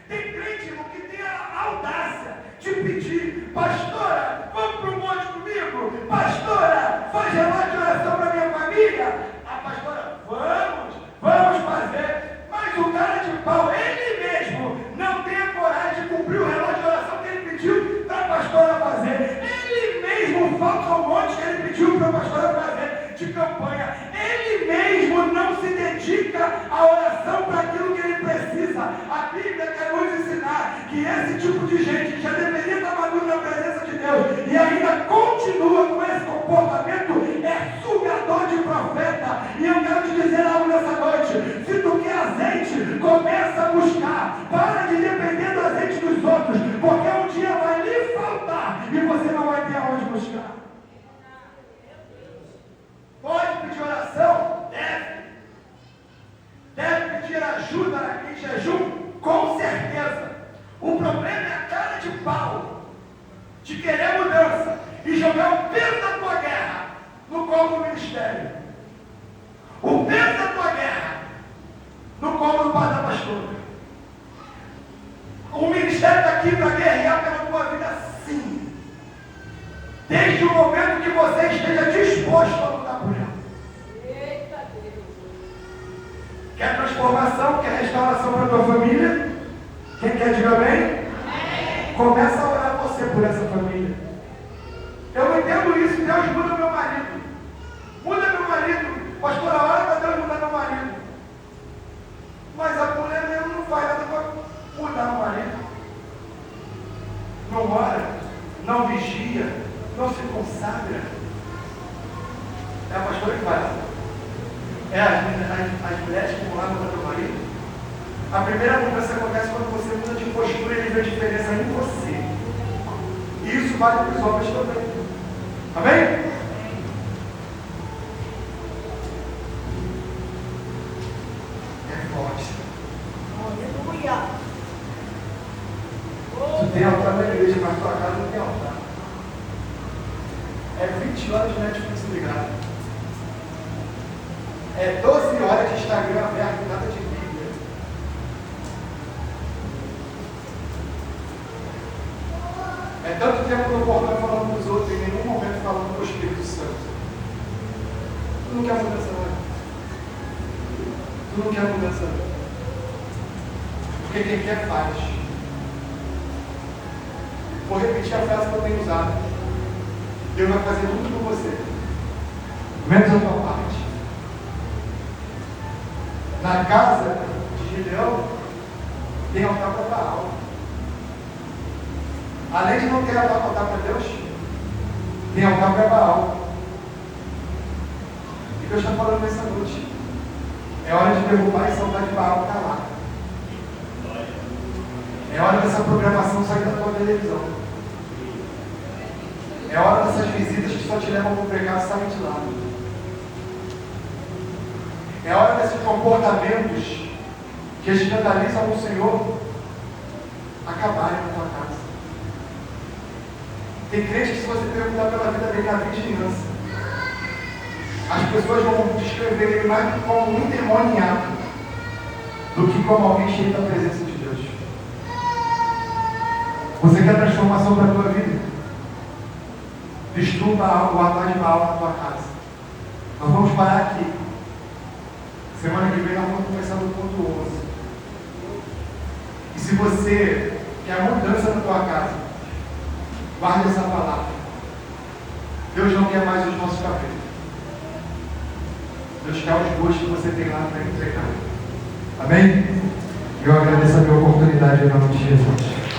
tem crente, irmão, que tem a audácia de pedir, pastora, vamos para o monte comigo? Pastora, faz relógio de oração para minha família? A pastora, vamos fazer. Mas o cara de pau, ele mesmo, não tem a coragem de cumprir o relógio de oração que ele pediu para a pastora fazer. Ele mesmo falta um monte que ele pediu para a pastora fazer de campanha. Ele mesmo não se dedica à oração para aquilo que ele precisa. A Bíblia quer nos ensinar que esse tipo de gente que já deveria estar maduro na presença de Deus e ainda continua com esse comportamento é sugador de profeta. E eu quero te dizer algo nessa noite. Se tu quer azeite, começa a buscar. Para de depender do azeite dos outros, porque um dia vai lhe faltar e você não vai ter aonde buscar. principal de querer mudança e jogar o peso da tua guerra no colo do ministério. O peso da tua guerra no colo do pai da pastora. O ministério está aqui para guerrear pela tua vida, sim. Desde o momento que você esteja disposto a lutar por ela. Eita Deus. Quer transformação, quer restauração para a tua família? Quem quer, diga amém? Começa a orar você por essa família. Eu não entendo isso. Deus muda meu marido. Muda meu marido. Pastor, a hora para Deus mudar meu marido. Mas a mulher mesmo não faz nada para mudar meu marido. Não ora, não vigia, não se consagra. É a pastora que faz. É as mulheres que vão lá mudar meu marido. A primeira mudança acontece quando você muda de postura e ele vê a diferença em você. E isso vale para os homens também. Amém? É forte. Aleluia. Tu tem altar na igreja, mas tua casa não tem altar. É 20 horas de Netflix ligado. É 12 horas de Instagram aberto, nada de Bíblia. É tanto tempo no portão falando com os outros e em nenhum momento falando com o Espírito Santo. Tu não quer mudança, não? Tu não quer mudança, não? Porque quem quer faz. Vou repetir a frase que eu tenho usado. Deus vai fazer tudo por você, menos a tua parte. Na casa de Gideão tem altar para Baal. Além de não ter altar para Deus, tem altar para Baal. E Deus está falando nessa noite. É hora de derrubar esse altar de Baal para lá. É hora dessa programação sair da tua televisão. É hora dessas visitas que só te levam para o pecado sair de lá. É hora desses comportamentos que escandalizam o Senhor acabarem na tua casa. Tem crente que, se você perguntar pela vida dele na vizinhança, as pessoas vão descrever ele mais como um endemoniado do que como alguém cheio da presença de Deus. Você quer transformação para a tua vida? Destrua o altar de Baal na tua casa. Nós vamos parar aqui. Semana que vem nós vamos começar no ponto 11. E se você quer mudança na tua casa, guarde essa palavra. Deus não quer mais os nossos cabelos. Deus quer os bois que você tem lá para entregar. Amém? Eu agradeço a minha oportunidade em nome de Jesus.